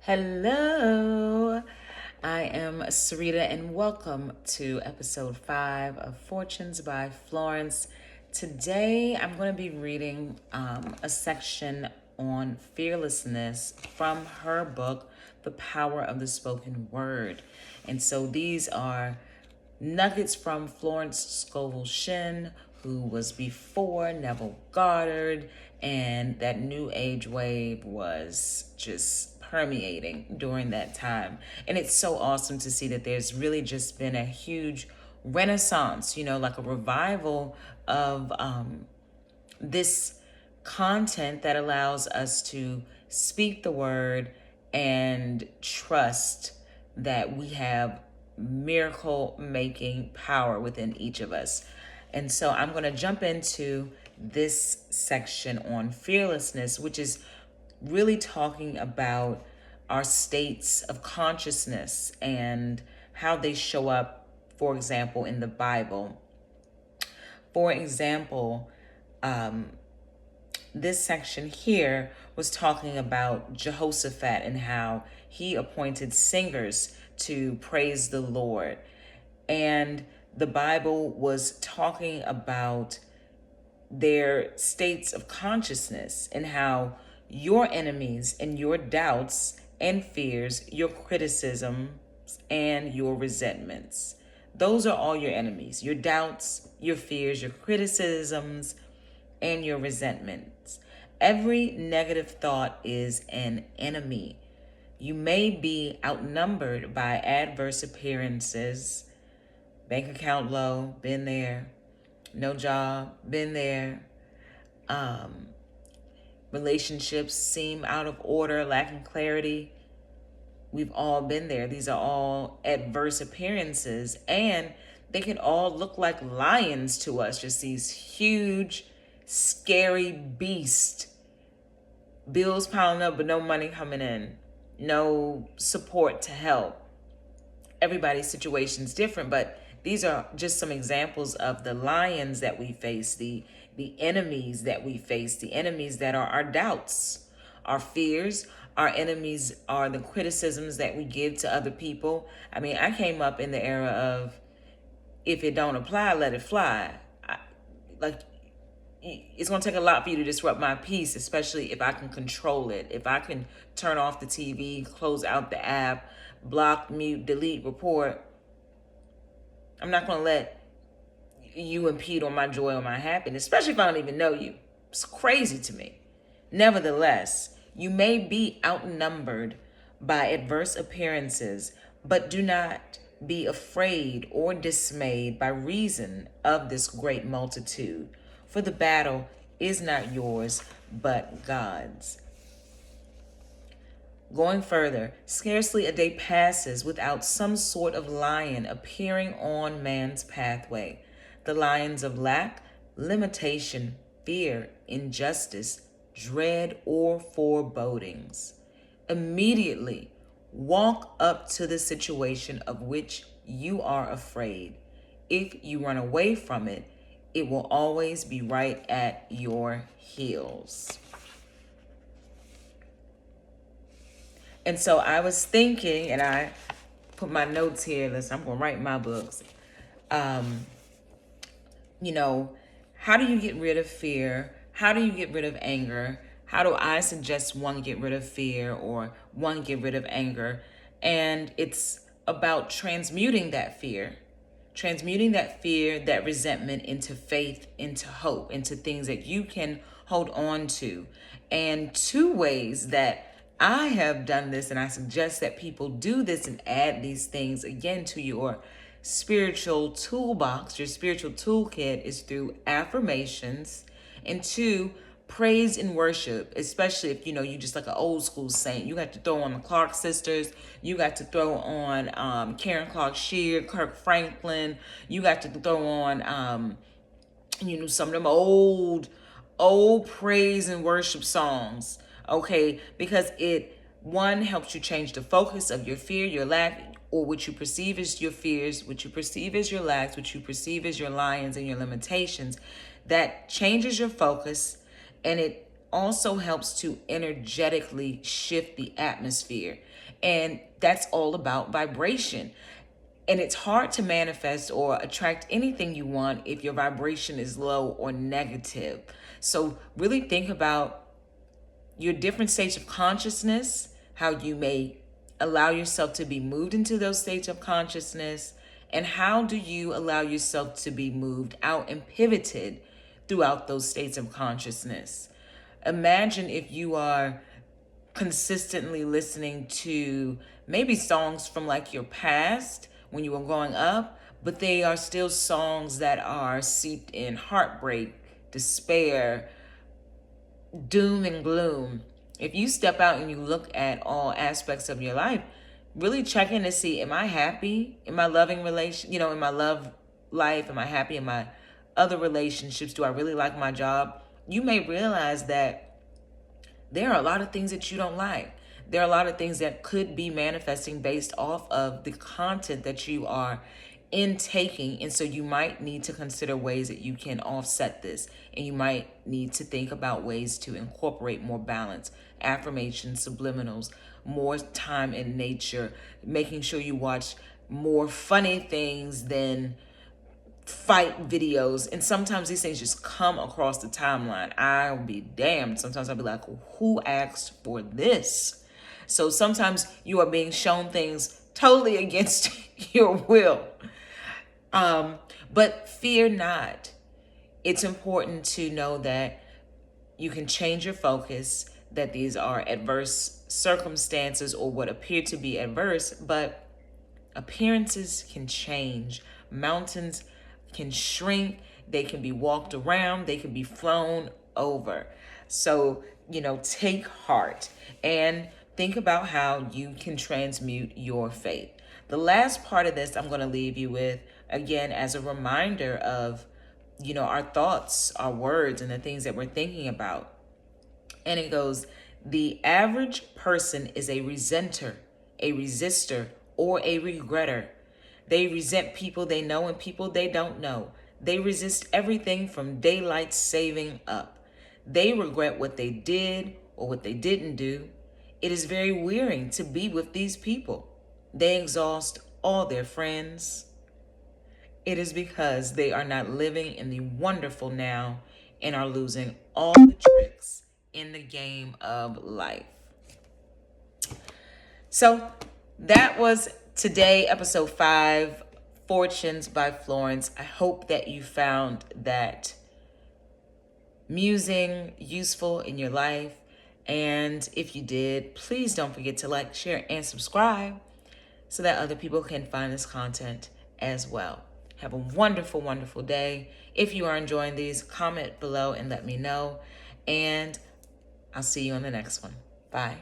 Hello, I am Sarita, and welcome to episode 5 of Fortunes by Florence. Today, I'm going to be reading a section on fearlessness from her book, The Power of the Spoken Word. And so these are nuggets from Florence Scovel Shinn, who was before Neville Goddard, and that new age wave was just permeating during that time. And it's so awesome to see that there's really just been a huge renaissance, like a revival of this content that allows us to speak the word and trust that we have miracle making power within each of us. And so I'm going to jump into this section on fearlessness, which is really talking about our states of consciousness and how they show up, for example, in the Bible. For example, this section here was talking about Jehoshaphat and how he appointed singers to praise the Lord. And the Bible was talking about their states of consciousness and how your enemies and your doubts and fears, your criticisms and your resentments, those are all your enemies. Your doubts, your fears, your criticisms, and your resentments. Every negative thought is an enemy. You may be outnumbered by adverse appearances. Bank account low, been there. No job, been there. Relationships seem out of order, lacking clarity. We've all been there. These are all adverse appearances, and they can all look like lions to us, just these huge, scary beasts. Bills piling up, but no money coming in. No support to help. Everybody's situation is different, but these are just some examples of the lions that we face, the enemies that we face, the enemies that are our doubts, our fears. Our enemies are the criticisms that we give to other people. I mean, I came up in the era of, if it don't apply, let it fly. It's going to take a lot for you to disrupt my peace, especially if I can control it. If I can turn off the TV, close out the app, block, mute, delete, report, I'm not going to let you impede on my joy or my happiness, especially if I don't even know you. It's crazy to me. Nevertheless, you may be outnumbered by adverse appearances, but do not be afraid or dismayed by reason of this great multitude. For the battle is not yours, but God's. Going further, scarcely a day passes without some sort of lion appearing on man's pathway. The lions of lack, limitation, fear, injustice, dread, or forebodings. Immediately walk up to the situation of which you are afraid. If you run away from it, it will always be right at your heels. And so I was thinking, and I put my notes here. Listen, I'm going to write my books. How do you get rid of fear? How do you get rid of anger? How do I suggest one get rid of fear or one get rid of anger? And it's about transmuting that fear, that resentment into faith, into hope, into things that you can hold on to. And two ways that I have done this, and I suggest that people do this and add these things again to your spiritual toolbox, your spiritual toolkit, is through affirmations, and two, praise and worship, especially if you just like an old school saint. You got to throw on the Clark sisters, you got to throw on Karen Clark Sheard, Kirk Franklin, you got to throw on some of them old praise and worship songs, okay? Because it, one, helps you change the focus of your fear, your lack, or what you perceive as your fears, what you perceive as your lacks, what you perceive as your lions and your limitations. That changes your focus, and it also helps to energetically shift the atmosphere. And that's all about vibration. And it's hard to manifest or attract anything you want if your vibration is low or negative. So really think about your different states of consciousness, how you may allow yourself to be moved into those states of consciousness, and how do you allow yourself to be moved out and pivoted throughout those states of consciousness. Imagine if you are consistently listening to maybe songs from like your past when you were growing up, but they are still songs that are seeped in heartbreak, despair, doom and gloom. If you step out and you look at all aspects of your life, really check in to see, am I happy in my loving relation, in my love life? Am I happy in my other relationships? Do I really like my job? You may realize that there are a lot of things that you don't like. There are a lot of things that could be manifesting based off of the content that you are intaking. And so you might need to consider ways that you can offset this. And you might need to think about ways to incorporate more balance, affirmations, subliminals, more time in nature, making sure you watch more funny things than fight videos. And sometimes these things just come across the timeline. I'll be damned. Sometimes I'll be like, who asked for this? So sometimes you are being shown things totally against your will. But fear not. It's important to know that you can change your focus, that these are adverse circumstances or what appear to be adverse, but appearances can change. Mountains can shrink. They can be walked around. They can be flown over. So, take heart and think about how you can transmute your fate. The last part of this I'm going to leave you with, again, as a reminder of, our thoughts, our words, and the things that we're thinking about. And it goes, the average person is a resenter, a resistor, or a regretter. They resent people they know and people they don't know. They resist everything from daylight saving up. They regret what they did or what they didn't do. It is very wearing to be with these people. They exhaust all their friends. It is because they are not living in the wonderful now and are losing all the tricks in the game of life. So that was today, episode 5, Fortunes by Florence. I hope that you found that musing useful in your life. And if you did, please don't forget to like, share, and subscribe so that other people can find this content as well. Have a wonderful, wonderful day. If you are enjoying these, comment below and let me know. And I'll see you on the next one. Bye.